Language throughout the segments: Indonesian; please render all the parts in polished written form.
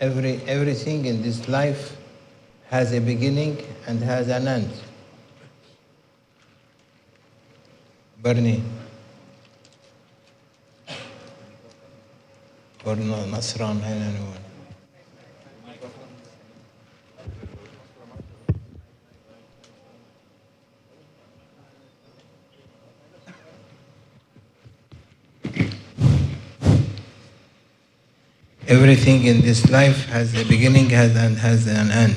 Everything in this life has a beginning and has an end. Bernie or Nasran, anyone. Everything in this life has a beginning and has an end.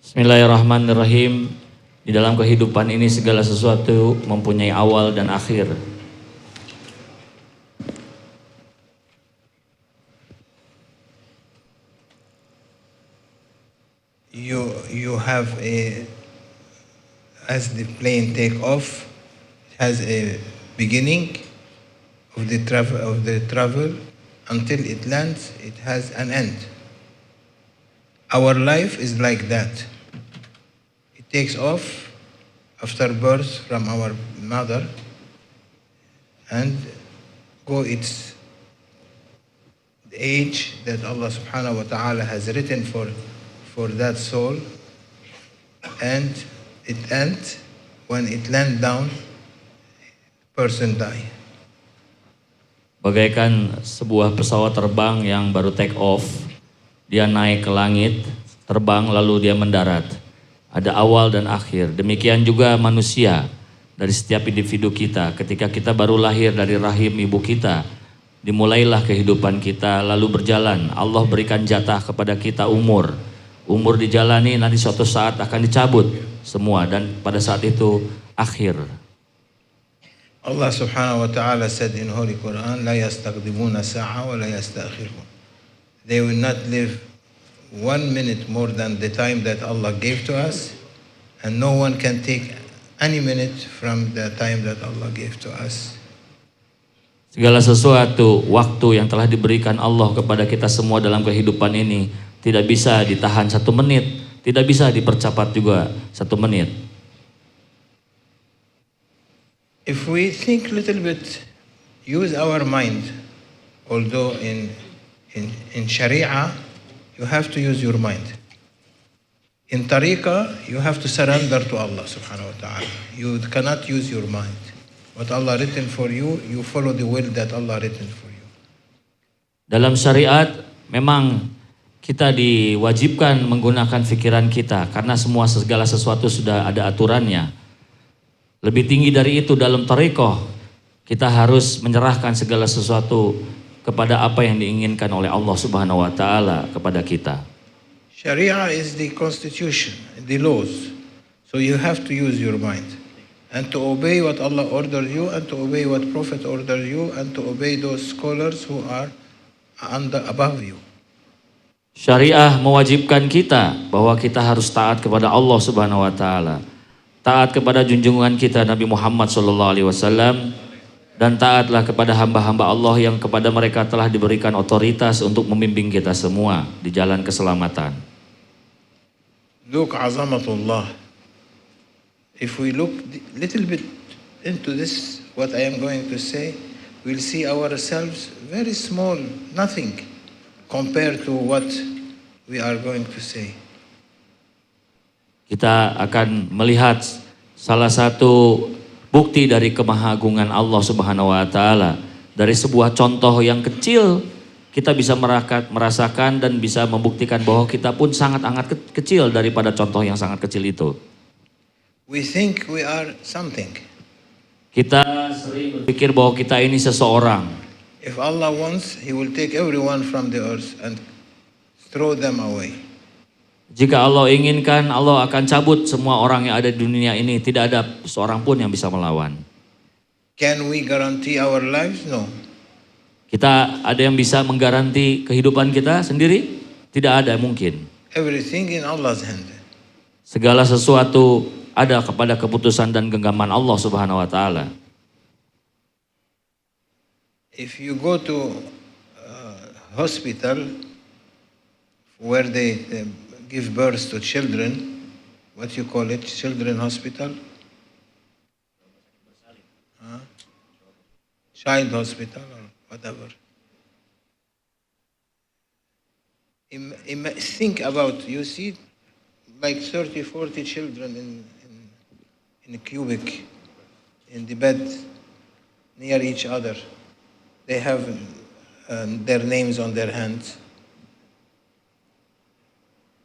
Bismillahirrahmanirrahim. Di dalam kehidupan ini segala sesuatu mempunyai awal dan akhir. You have as the plane take off, it has a beginning of the travel until it lands, it has an end. Our life is like that. It takes off after birth from our mother and go its age that Allah subhanahu wa ta'ala has written for that soul, and it ends when it lands down, person die. Bagaikan sebuah pesawat terbang yang baru take off, dia naik ke langit, terbang lalu dia mendarat. Ada awal dan akhir. Demikian juga manusia, dari setiap individu kita. Ketika kita baru lahir dari rahim ibu kita, dimulailah kehidupan kita lalu berjalan. Allah berikan jatah kepada kita umur. Umur dijalani, nanti suatu saat akan dicabut semua, dan pada saat itu akhir. Allah subhanahu wa ta'ala said in Holy Quran, لا يستقدمون ساعة ولا يستأخرون. They will not live 1 minute more than the time that Allah gave to us, and no one can take any minute from the time that Allah gave to us. Segala sesuatu, waktu yang telah diberikan Allah kepada kita semua dalam kehidupan ini tidak bisa ditahan 1 menit, tidak bisa dipercepat juga 1 menit. If we think a little bit, use our mind, although in Sharia, you have to use your mind. In Tariqah, you have to surrender to Allah subhanahu wa ta'ala. You cannot use your mind. What Allah written for you, you follow the will that Allah written for you. Dalam syariat, memang kita diwajibkan menggunakan pikiran kita, karena segala sesuatu sudah ada aturannya. Lebih tinggi dari itu dalam tariqah, kita harus menyerahkan segala sesuatu kepada apa yang diinginkan oleh Allah Subhanahu wa taala kepada kita. Sharia is the constitution, the laws. So you have to use your mind and to obey what Allah orders you, and to obey what Prophet orders you, and to obey those scholars who are above you. Syariah mewajibkan kita bahwa kita harus taat kepada Allah Subhanahu wa taala. Taat kepada junjungan kita Nabi Muhammad SAW, dan taatlah kepada hamba-hamba Allah yang kepada mereka telah diberikan otoritas untuk membimbing kita semua di jalan keselamatan. Look azamatullah. If we look little bit into this, what I am going to say, we'll see ourselves very small, nothing compared to what we are going to say. Kita akan melihat salah satu bukti dari kemahagungan Allah Subhanahu wa taala. Dari sebuah contoh yang kecil, kita bisa merasakan dan bisa membuktikan bahwa kita pun sangat-sangat kecil daripada contoh yang sangat kecil itu. We think we are something. Kita sering berpikir bahwa kita ini seseorang. If Allah wants, He will take everyone from the earth and throw them away. Jika Allah inginkan, Allah akan cabut semua orang yang ada di dunia ini. Tidak ada seorang pun yang bisa melawan. Can we guarantee our lives? No. Kita ada yang bisa menggaranti kehidupan kita sendiri? Tidak ada mungkin. Everything in Allah's hand. Segala sesuatu ada kepada keputusan dan genggaman Allah Subhanahu wa taala. If you go to hospital where they give birth to children, what you call it, children hospital? Child hospital or whatever. Think about, you see like 30, 40 children in a cubic, in the bed, near each other. They have their names on their hands.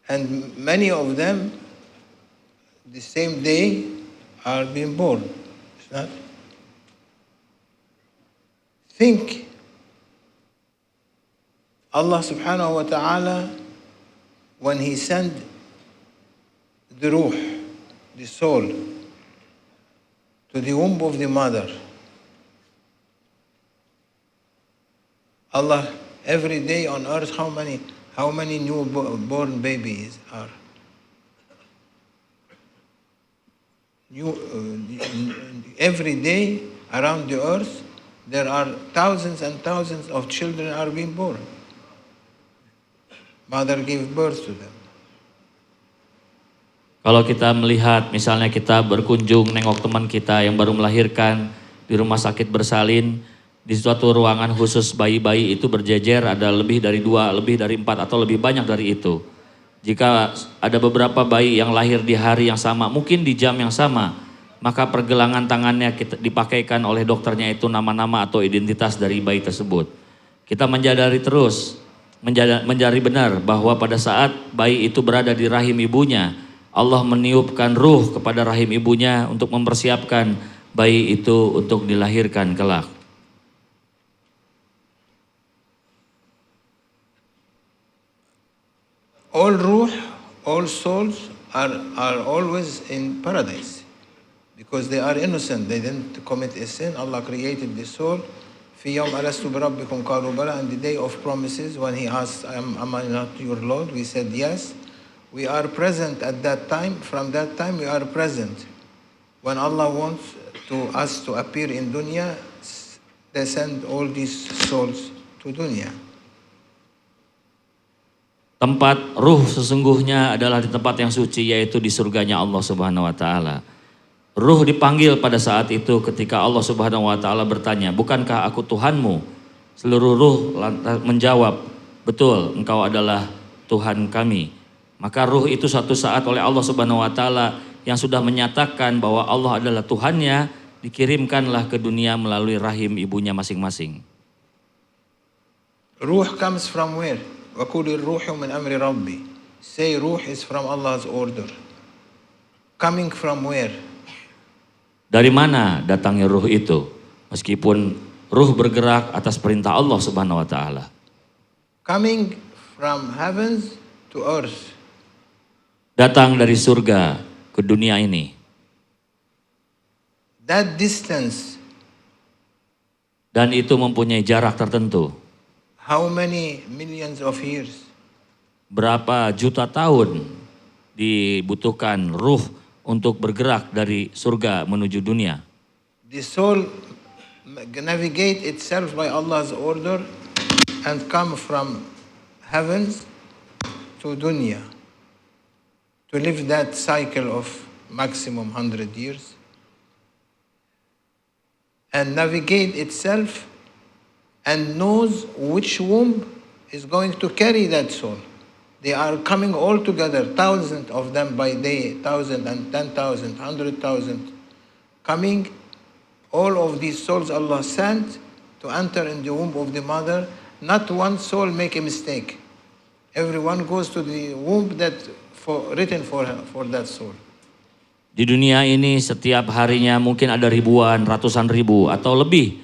And many of them, the same day, are being born. It's not? Think, Allah subhanahu wa ta'ala, when He sent the ruh, the soul, to the womb of the mother, Allah, every day on earth, how many newborn babies are? Every day around the earth, there are thousands and thousands of children are being born. Mother gave birth to them. Kalau kita melihat, misalnya kita berkunjung nengok teman kita yang baru melahirkan di rumah sakit bersalin, di suatu ruangan khusus bayi-bayi itu berjejer, ada lebih dari 2, lebih dari 4 atau lebih banyak dari itu. Jika ada beberapa bayi yang lahir di hari yang sama, mungkin di jam yang sama, maka pergelangan tangannya dipakaikan oleh dokternya itu nama-nama atau identitas dari bayi tersebut. Kita mencari benar bahwa pada saat bayi itu berada di rahim ibunya, Allah meniupkan ruh kepada rahim ibunya untuk mempersiapkan bayi itu untuk dilahirkan kelak. All ruh, all souls are always in paradise because they are innocent. They didn't commit a sin. Allah created the soul. في يوم ألست بربكم قالوا بلى, and the day of promises, when He asked, am I not your Lord? We said yes. We are present at that time. From that time we are present. When Allah wants us to appear in dunya, they send all these souls to dunya. Tempat ruh sesungguhnya adalah di tempat yang suci, yaitu di surganya Allah Subhanahu wa taala. Ruh dipanggil pada saat itu ketika Allah Subhanahu wa taala bertanya, "Bukankah aku Tuhanmu?" Seluruh ruh menjawab, "Betul, Engkau adalah Tuhan kami." Maka ruh itu suatu saat oleh Allah Subhanahu wa taala yang sudah menyatakan bahwa Allah adalah Tuhannya, dikirimkanlah ke dunia melalui rahim ibunya masing-masing. Ruh comes from where? وَقُلِ الرُّوحُ مِنْ أَمْرِ رَبِّي. Say ruh is from Allah's order. Coming from where? Dari mana datangnya ruh itu? Meskipun ruh bergerak atas perintah Allah Subhanahu wa taala. Coming from heavens to earth. Datang dari surga ke dunia ini. That distance. Dan itu mempunyai jarak tertentu. How many millions of years? Berapa juta tahun dibutuhkan ruh untuk bergerak dari surga menuju dunia? The soul navigate itself by Allah's order and come from heavens to dunya to live that cycle of maximum 100 years and navigate itself and knows which womb is going to carry that soul. They are coming all together, thousands of them by day, 1,000 and 10,000, 100,000, coming. All of these souls Allah sent to enter in the womb of the mother. Not one soul make a mistake. Everyone goes to the womb that written for that soul. Di dunia ini setiap harinya mungkin ada ribuan, ratusan ribu atau lebih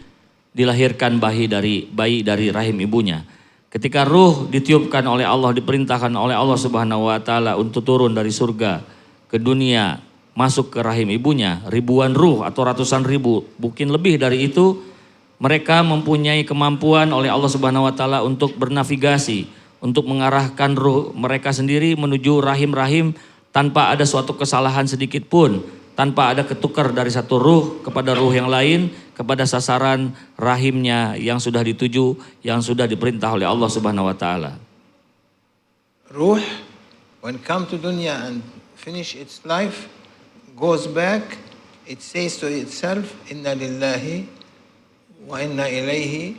dilahirkan bayi dari rahim ibunya. Ketika ruh ditiupkan oleh Allah, diperintahkan oleh Allah Subhanahu wa taala untuk turun dari surga ke dunia, masuk ke rahim ibunya, ribuan ruh atau ratusan ribu, mungkin lebih dari itu, mereka mempunyai kemampuan oleh Allah Subhanahu wa taala untuk bernavigasi, untuk mengarahkan ruh mereka sendiri menuju rahim-rahim tanpa ada suatu kesalahan sedikit pun, tanpa ada ketukar dari satu ruh kepada ruh yang lain, kepada sasaran rahimnya yang sudah dituju, yang sudah diperintah oleh Allah Subhanahu wa taala. Ruh when come to dunya and finish its life, goes back, it says to itself, inna lillahi wa inna ilayhi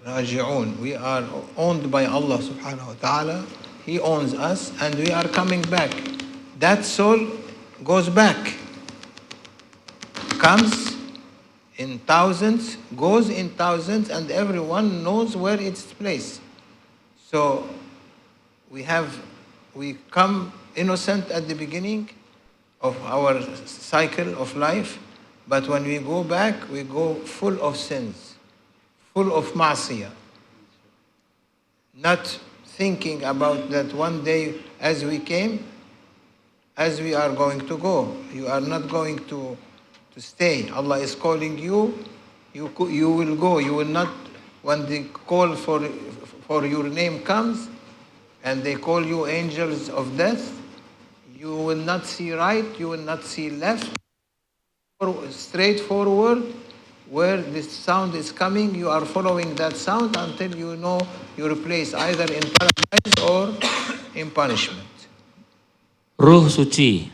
raji'un. We are owned by Allah Subhanahu wa ta'ala He owns us and we are coming back. That soul goes back, comes in thousands, goes in thousands, and everyone knows where it's placed. So we come innocent at the beginning of our cycle of life, but when we go back, we go full of sins, full of ma'siyah, not thinking about that one day as we came, as we are going to go. You are not going to stay. Allah is calling you, you will go. You will not, when the call for your name comes, and they call you angels of death, you will not see right, you will not see left, straight forward. Where this sound is coming, you are following that sound until you know your place either in paradise or in punishment. Ruh suci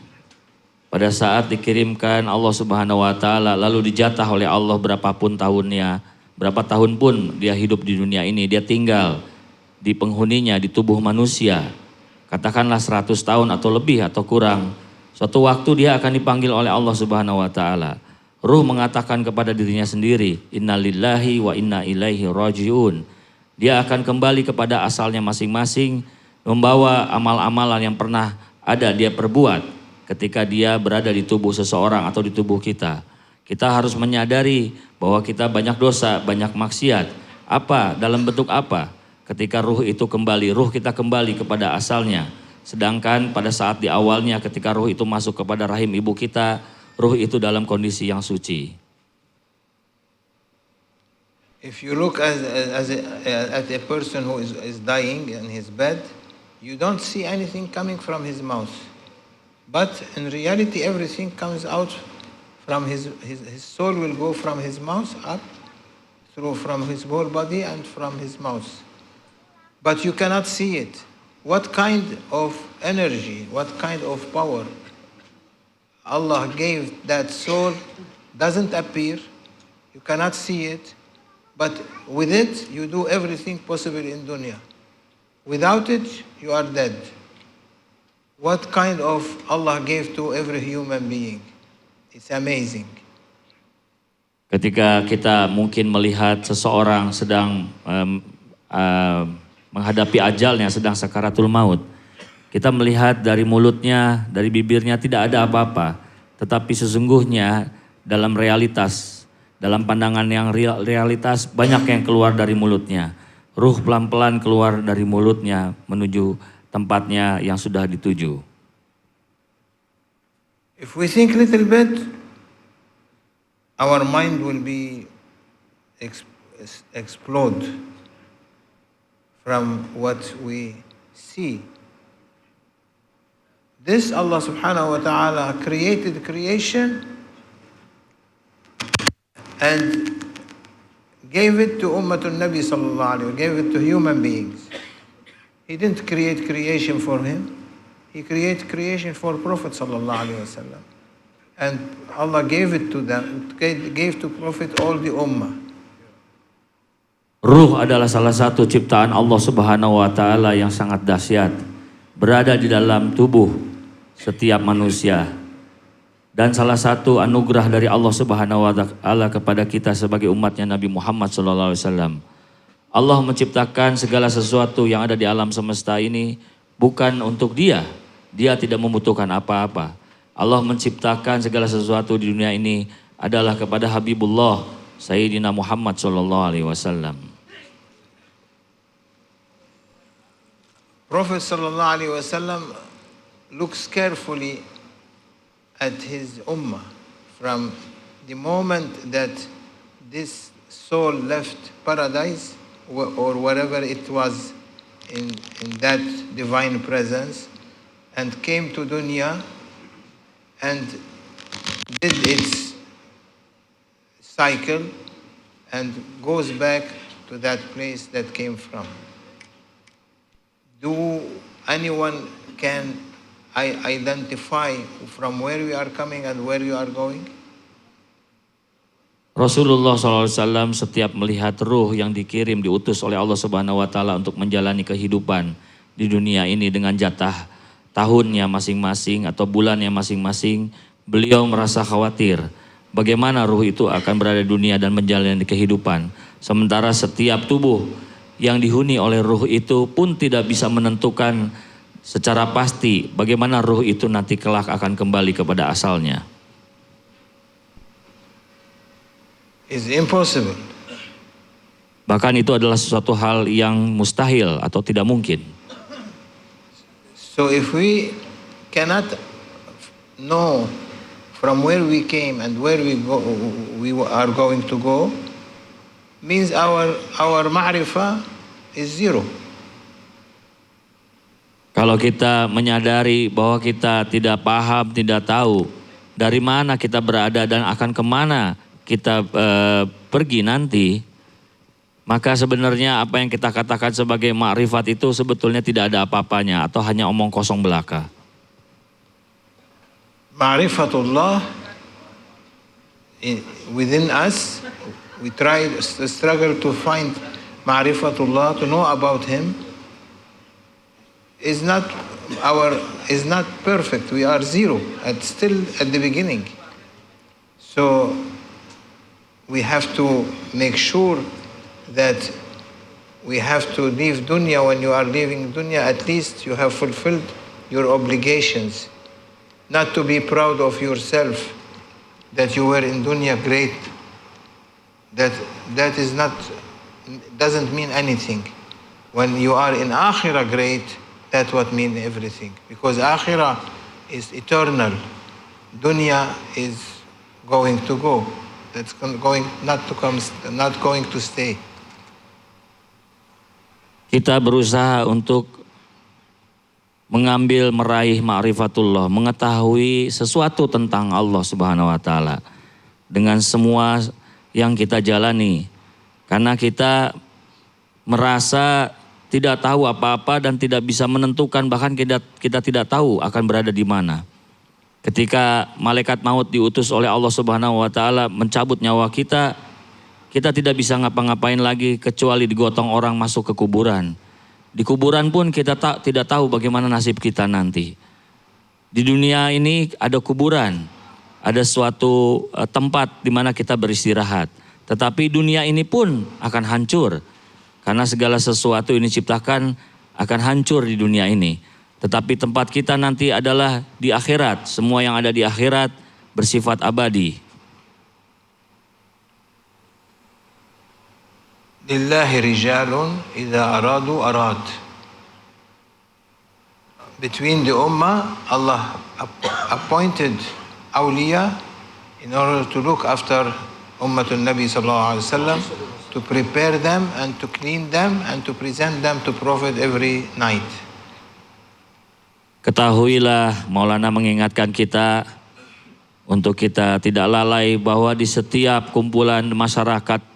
pada saat dikirimkan Allah Subhanahu wa taala lalu dijatah oleh Allah berapapun tahunnya, berapa tahun pun dia hidup di dunia ini, dia tinggal di penghuninya di tubuh manusia. Katakanlah 100 tahun atau lebih atau kurang. Suatu waktu dia akan dipanggil oleh Allah Subhanahu wa taala. Ruh mengatakan kepada dirinya sendiri, innalillahi wa inna ilaihi rajiun. Dia akan kembali kepada asalnya masing-masing, membawa amal-amalan yang pernah ada dia perbuat ketika dia berada di tubuh seseorang atau di tubuh kita. Kita harus menyadari bahwa kita banyak dosa, banyak maksiat. Apa? Dalam bentuk apa? Ketika ruh itu kembali, ruh kita kembali kepada asalnya. Sedangkan pada saat di awalnya ketika ruh itu masuk kepada rahim ibu kita, ruh itu dalam kondisi yang suci. If you look at a person who is dying in his bed, you don't see anything coming from his mouth. But in reality, everything comes out from his soul will go from his mouth up, from his whole body and from his mouth. But you cannot see it. What kind of energy, what kind of power Allah gave that soul doesn't appear. You cannot see it. But with it, you do everything possible in dunya. Without it, you are dead. What kind of Allah gave to every human being? It's amazing. Ketika kita mungkin melihat seseorang sedang menghadapi ajalnya, sedang sakaratul maut, kita melihat dari mulutnya, dari bibirnya tidak ada apa-apa. Tetapi sesungguhnya dalam realitas, dalam pandangan yang realitas banyak yang keluar dari mulutnya. Ruh pelan-pelan keluar dari mulutnya menuju tempatnya yang sudah dituju. If we think little bit, our mind will be explode from what we see. This Allah subhanahu wa ta'ala created creation and gave it to Ummatun Nabi sallallahu alayhi wa, gave it to human beings. He didn't create creation for him. He created creation for Prophet sallallahu alayhi wa sallam. And Allah gave it to them, gave to Prophet all the ummah. Ruh adalah salah satu ciptaan Allah Subhanahu wa taala yang sangat dahsyat, berada di dalam tubuh setiap manusia. Dan salah satu anugerah dari Allah Subhanahu wa taala kepada kita sebagai umatnya Nabi Muhammad sallallahu alaihi wasallam. Allah menciptakan segala sesuatu yang ada di alam semesta ini bukan untuk dia. Dia tidak membutuhkan apa-apa. Allah menciptakan segala sesuatu di dunia ini adalah kepada Habibullah Sayyidina Muhammad sallallahu alaihi wasallam. Prophet sallallahu alaihi wasallam looks carefully at his ummah from the moment that this soul left paradise or wherever it was in that divine presence and came to dunya and did its cycle and goes back to that place that came from. Do anyone can identify from where we are coming and where you are going? Rasulullah SAW setiap melihat ruh yang dikirim, diutus oleh Allah Subhanahu wa taala untuk menjalani kehidupan di dunia ini dengan jatah tahunnya masing-masing atau bulannya masing-masing, beliau merasa khawatir bagaimana ruh itu akan berada di dunia dan menjalani kehidupan. Sementara setiap tubuh yang dihuni oleh ruh itu pun tidak bisa menentukan secara pasti bagaimana ruh itu nanti kelak akan kembali kepada asalnya. It's impossible. Bahkan itu adalah sesuatu hal yang mustahil atau tidak mungkin. So if we cannot know from where we came and where we are going to go, means our ma'rifah is zero. Kalau kita menyadari bahwa kita tidak paham, tidak tahu dari mana kita berada dan akan kemana kita pergi nanti, maka sebenarnya apa yang kita katakan sebagai makrifat itu sebetulnya tidak ada apa-apanya atau hanya omong kosong belaka. Ma'rifatullah within us, we try to struggle to find ma'rifatullah, to know about him, is not perfect. We are zero, still at the beginning. So we have to make sure that we have to leave dunya. When you are leaving dunya, at least you have fulfilled your obligations. Not to be proud of yourself that you were in dunya great. That is not, doesn't mean anything. When you are in akhirah great, that's what means everything. Because akhirah is eternal. Dunya is going to go. That's going not going to stay. Kita berusaha untuk mengambil meraih ma'rifatullah, mengetahui sesuatu tentang Allah Subhanahu wa taala dengan semua yang kita jalani. Karena kita merasa tidak tahu apa-apa dan tidak bisa menentukan, bahkan kita tidak tahu akan berada di mana. Ketika malaikat maut diutus oleh Allah Subhanahu wa taala mencabut nyawa kita, kita tidak bisa ngapa-ngapain lagi kecuali digotong orang masuk ke kuburan. Di kuburan pun kita tidak tahu bagaimana nasib kita nanti. Di dunia ini ada kuburan, ada suatu tempat di mana kita beristirahat. Tetapi dunia ini pun akan hancur. Karena segala sesuatu ini diciptakan akan hancur di dunia ini. Tetapi tempat kita nanti adalah di akhirat. Semua yang ada di akhirat bersifat abadi. Lillahi rijalun idza aradu arad. Between the ummah, Allah appointed awliya in order to look after ummatul Nabi sallallahu alaihi wasallam, to prepare them and to clean them and to present them to Prophet every night. Ketahuilah, Maulana mengingatkan kita untuk kita tidak lalai bahwa di setiap kumpulan masyarakat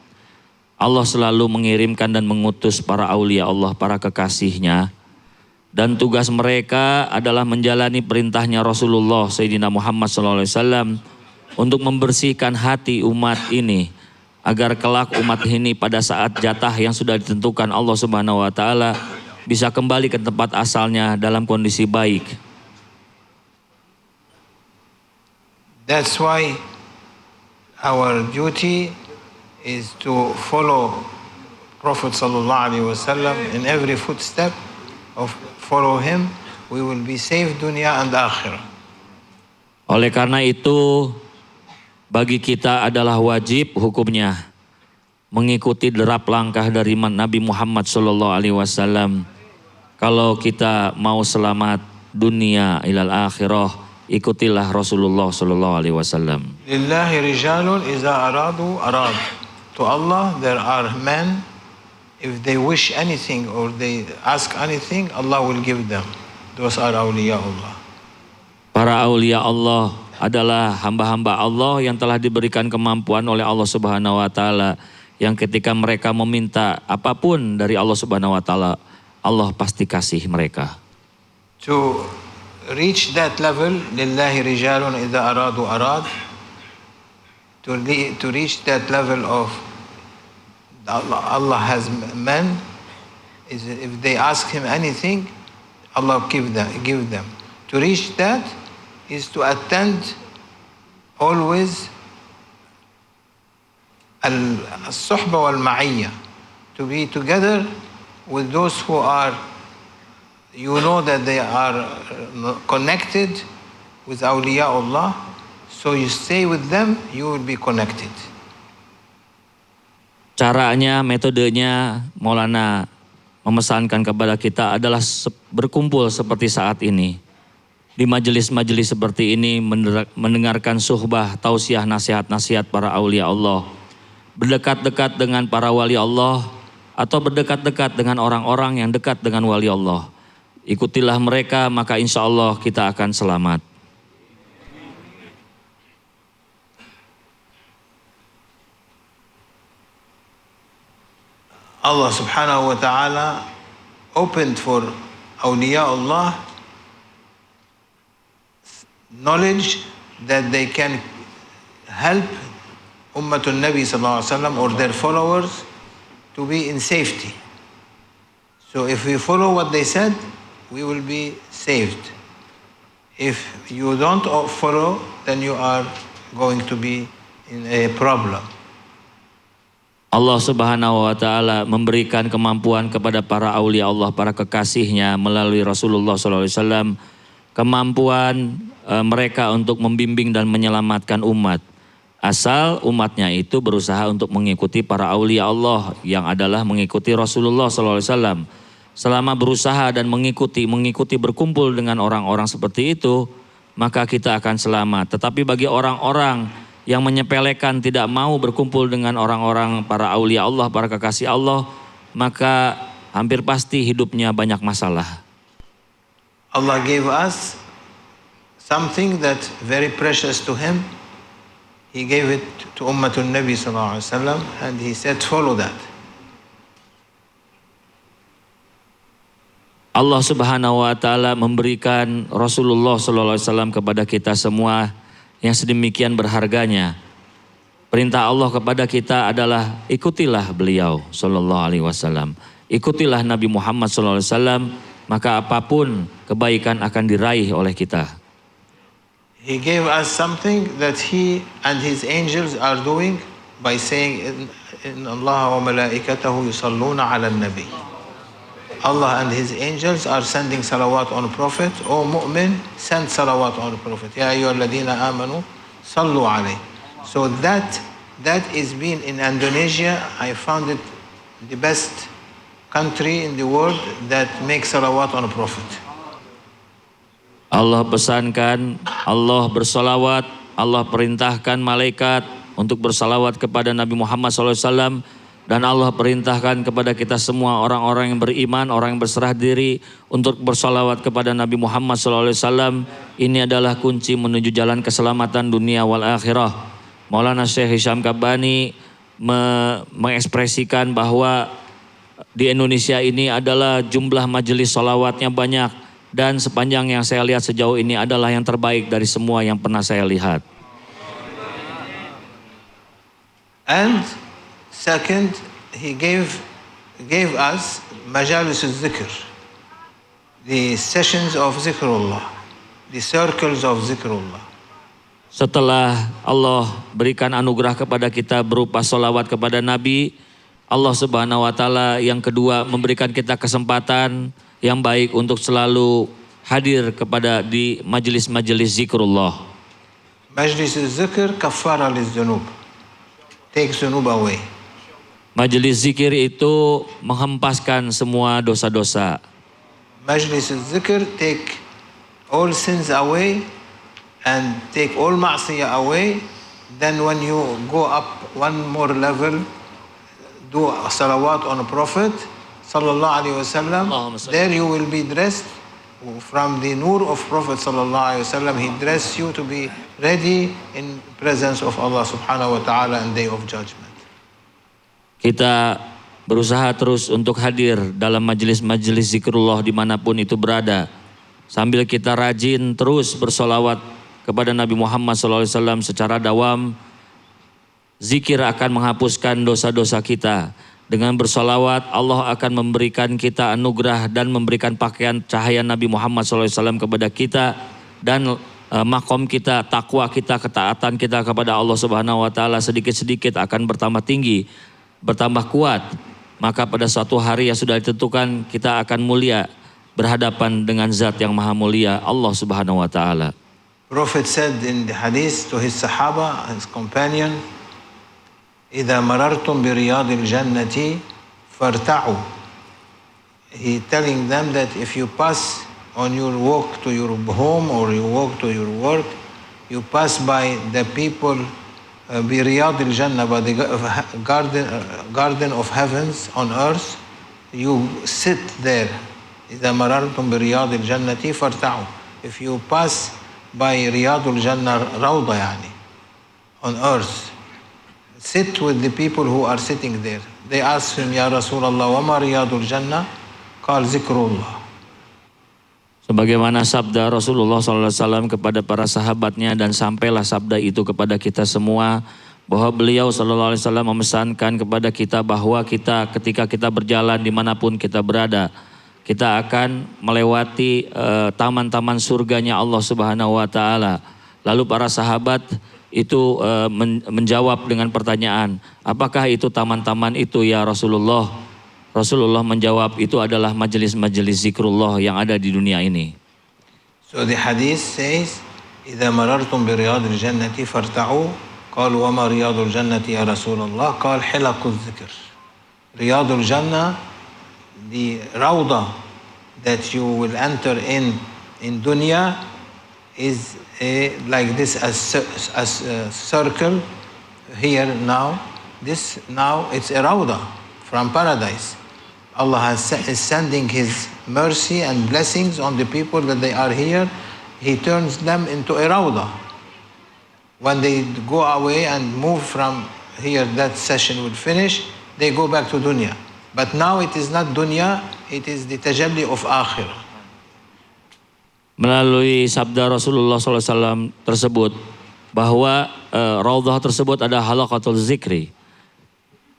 Allah selalu mengirimkan dan mengutus para aulia Allah, para kekasihnya. Dan tugas mereka adalah menjalani perintahnya Rasulullah Sayyidina Muhammad SAW untuk membersihkan hati umat ini. Agar kelak umat ini pada saat jatah yang sudah ditentukan Allah Subhanahu wa taala bisa kembali ke tempat asalnya dalam kondisi baik. That's why our duty is to follow Prophet sallallahu alaihi wasallam in every footstep of follow him. We will be safe dunya and akhirah. Oleh karena itu bagi kita adalah wajib hukumnya mengikuti derap langkah dari Nabi Muhammad SAW. Kalau kita mau selamat dunia ilal akhirah, ikutilah Rasulullah SAW. Lillahi rijalun iza aradu arad. To Allah there are men, if they wish anything or they ask anything, Allah will give them. Those are awliya Allah. Para aulia Allah adalah hamba-hamba Allah yang telah diberikan kemampuan oleh Allah Subhanahu wa taala, yang ketika mereka meminta apapun dari Allah Subhanahu wa taala, Allah pasti kasih mereka. To reach that level, lillahi rijalun idza aradu arad, to reach that level of Allah has men, is if they ask him anything, Allah give them. To reach that is to attend always al-suhba wal-ma'iyya, to be together with those who are, you know that they are connected with awliya Allah, so you stay with them, you will be connected. Caranya, metodenya Maulana memesankan kepada kita adalah berkumpul seperti saat ini. Di majelis-majelis seperti ini mendengarkan suhbah, tausiah, nasihat-nasihat para aulia Allah. Berdekat-dekat dengan para wali Allah atau berdekat-dekat dengan orang-orang yang dekat dengan wali Allah. Ikutilah mereka, maka insya Allah kita akan selamat. Allah subhanahu wa ta'ala opened for awliya Allah knowledge that they can help Ummatun Nabi sallallahu alaihi wasallam or their followers to be in safety. So if we follow what they said, we will be saved. If you don't follow, then you are going to be in a problem. Allah subhanahu wa ta'ala memberikan kemampuan kepada para aulia Allah, para kekasihnya melalui Rasulullah SAW. Kemampuan mereka untuk membimbing dan menyelamatkan umat. Asal umatnya itu berusaha untuk mengikuti para aulia Allah yang adalah mengikuti Rasulullah SAW. Selama berusaha dan mengikuti berkumpul dengan orang-orang seperti itu, maka kita akan selamat. Tetapi bagi orang-orang yang menyepelekan, tidak mau berkumpul dengan orang-orang para aulia Allah, para kekasih Allah, maka hampir pasti hidupnya banyak masalah. Allah gave us something that very precious to Him. He gave it to Ummatun Nabi sallallahu alaihi wasallam, and He said, follow that. Allah subhanahu wa ta'ala memberikan Rasulullah sallallahu alaihi wasallam kepada kita semua yang sedemikian berharganya. Perintah Allah kepada kita adalah ikutilah beliau sallallahu alaihi wasallam. Ikutilah Nabi Muhammad sallallahu alaihi wasallam, maka apapun kebaikan akan diraih oleh kita. He gave us something that He and His angels are doing by saying, in Allah wa malaikatahu yusalluna ala nabi. Allah and His angels are sending salawat on Prophet. O mu'min, send salawat on Prophet. Ya ayyuhalladhina amanu, sallu alayhi. So that is being in Indonesia. I found it the best country in the world that makes salawat on Prophet. Allah pesankan, Allah bersalawat, Allah perintahkan malaikat untuk bersalawat kepada Nabi Muhammad SAW. Dan Allah perintahkan kepada kita semua orang-orang yang beriman, orang yang berserah diri untuk bersalawat kepada Nabi Muhammad SAW. Ini adalah kunci menuju jalan keselamatan dunia wal akhirah. Maulana Syekh Hisham Kabbani mengekspresikan bahwa di Indonesia ini adalah jumlah majelis salawatnya banyak. Dan sepanjang yang saya lihat sejauh ini adalah yang terbaik dari semua yang pernah saya lihat. And second, He gave us majalis al-zikr, the sessions of zikrullah, the circles of zikrullah. Setelah Allah berikan anugerah kepada kita berupa sholawat kepada Nabi, Allah subhanahu wa ta'ala yang kedua memberikan kita kesempatan yang baik untuk selalu hadir kepada di majelis-majelis zikrullah. Majlis al-zikr kaffara liz-zunub, take zunub away. Majelis zikir itu menghempaskan semua dosa-dosa. Majlis al-zikr take all sins away and take all ma'siyah away. Then when you go up one more level, do salawat on the Prophet sallallahu alaihi wasallam. There you will be dressed from the nur of Prophet sallallahu alaihi wasallam. He dressed you to be ready in presence of Allah subhanahu wa ta'ala in day of judgment. Kita berusaha terus untuk hadir dalam majelis-majelis zikrullah dimanapun itu berada. Sambil kita rajin terus bersolawat kepada Nabi Muhammad SAW secara dawam. Zikir akan menghapuskan dosa-dosa kita. Dengan bersolawat Allah akan memberikan kita anugerah dan memberikan pakaian cahaya Nabi Muhammad SAW kepada kita, dan makom kita, takwa kita, ketaatan kita kepada Allah Subhanahu wa taala sedikit-sedikit akan bertambah tinggi, bertambah kuat. Maka pada suatu hari yang sudah ditentukan kita akan mulia berhadapan dengan zat yang maha mulia, Allah Subhanahu wa taala. Prophet said in the hadith to his sahaba, his companion, إذا مررتم برياض الجنة فارتعوا. He telling them that if you pass on your walk to your home or you walk to your work, you pass by the people برياض الجنة, by the garden of heavens on earth, you sit there. إذا مررتم برياض الجنة فارتعوا. If you pass by رياض الجنة روضة يعني on earth, sit with the people who are sitting there. They asked him, Ya Rasulullah, wama riyadul jannah? Qal zikrullah. Sebagaimana sabda Rasulullah SAW kepada para sahabatnya, dan sampailah sabda itu kepada kita semua, bahwa beliau SAW memesankan kepada kita bahwa kita ketika kita berjalan dimanapun kita berada, kita akan melewati taman-taman surganya Allah Subhanahu wa taala. Lalu para sahabat itu menjawab dengan pertanyaan, apakah itu taman-taman itu ya Rasulullah? Rasulullah menjawab, itu adalah majelis-majelis zikrullah yang ada di dunia ini. So the hadith says, إذا مررتم برياض الجنة فارتعوا. قالوا وما رياض الجنة يا رسول الله؟ قال حلق الذكر. رياض الجنة, the rawda that you will enter in dunya, is like this as a circle here now. This now it's a rawda from paradise. Allah is sending His mercy and blessings on the people that they are here. He turns them into a rawda. When they go away and move from here, that session will finish, they go back to dunya. But now it is not dunya, it is the tajalli of akhirah. Melalui sabda Rasulullah SAW tersebut, bahwa raudhah tersebut ada halaqatul zikri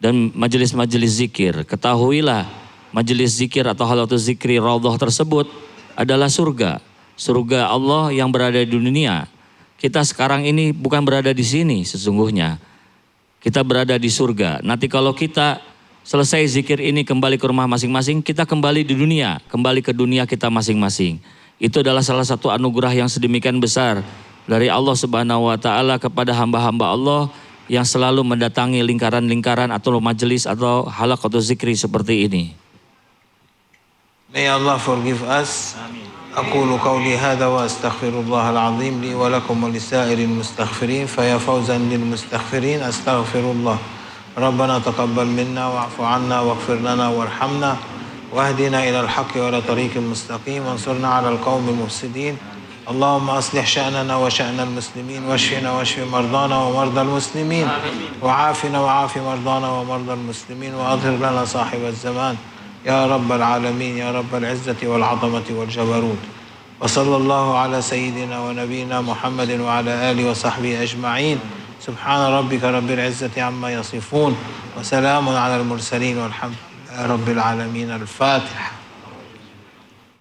dan majelis-majelis zikir. Ketahuilah, majelis zikir atau halaqatul zikri raudhah tersebut adalah surga. Surga Allah yang berada di dunia. Kita sekarang ini bukan berada di sini sesungguhnya. Kita berada di surga. Nanti kalau kita selesai zikir ini kembali ke rumah masing-masing, kita kembali di dunia, kembali ke dunia kita masing-masing. Itu adalah salah satu anugerah yang sedemikian besar dari Allah Subhanahu wa taala kepada hamba-hamba Allah yang selalu mendatangi lingkaran-lingkaran atau majelis atau halaqatul zikri seperti ini. May Allah forgive us. أقول قولي هذا وأستغفر الله العظيم لي ولكم ولسائر المستغفرين فيا فوزا للمستغفرين أستغفر الله. ربنا تقبل منا واعف عنا واغفر لنا وارحمنا واهدنا إلى الحق وإلى طريق مستقيم وانصرنا على القوم المفسدين. اللهم أصلح شأننا وشأن المسلمين واشفنا واشف مرضانا ومرضى المسلمين وعافنا وعاف مرضانا ومرضى المسلمين وأظهر لنا صاحب الزمان يا رب العالمين يا رب العزة والعظمة والجبروت. وصلى الله على سيدنا ونبينا محمد وعلى آله وصحبه أجمعين. سبحان ربك رب العزة عما يصفون وسلام على المرسلين والحمد لله رب العالمين. الفاتحة.